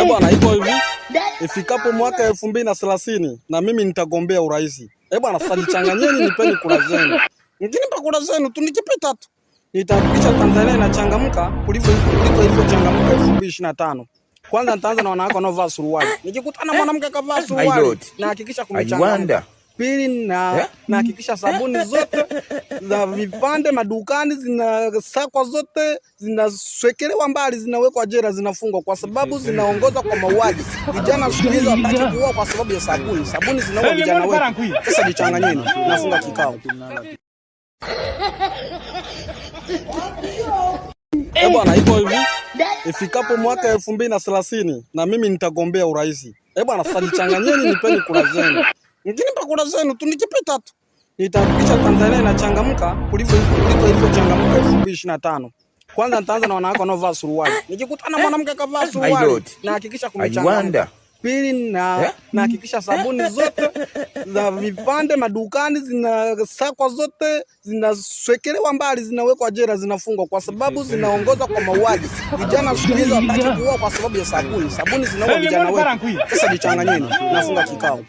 Bwana, iko hivi. Ifikapo mwaka 2030 na mimi nitagombea urais. Bwana, sasa nichanganyeni, nipeni kura zenu. Mkinipa kura zenu tu nikipita tu, nitahakikisha Tanzania inachangamka kuliko ilivyochangamka 2025. Kwanza nitaanza na wanawake wanaovaa suruali. Nikikutana mwanamke kavaa suruali na hakikisha kumechangamka. Pili na hakikisha sabuni zote za vipande madukani zinasakwa, zote zinaswekelewa mbali, zinawekwa jela, zinafungwa kwa sababu zinaongoza kwa mauaji. Vijana siku hizi wataki kuoa kwa sababu ya sabuni. Sabuni zinaua vijana wetu. Sasa jichanganyeni, nafunga kikao. Bwana, iko hivi. Ifikapo mwaka 2030 na mimi nitagombea urais. Bwana, sasa jichanganyeni, nipeni kura zenu. Mkinipa kura zenu tu nikipita tu, nitahakikisha Tanzania inachangamka kuliko ilivyochangamka 2025. Kwanza nitaanza na wanawake wanaovaa suruali. Nikikutana mwanamke kavaa suruali na hakikisha kumechangamka. Pili na hakikisha sabuni zote za vipande madukani zinasakwa, zote zinaswekelewa mbali, zinawekwa jela, zinafungwa kwa sababu zinaongoza kwa mauaji. Vijana siku hizi wataki kuoa kwa sababu ya sabuni. Sabuni zinaua vijana wetu. Sasa jichanganyeni, nafunga kikao.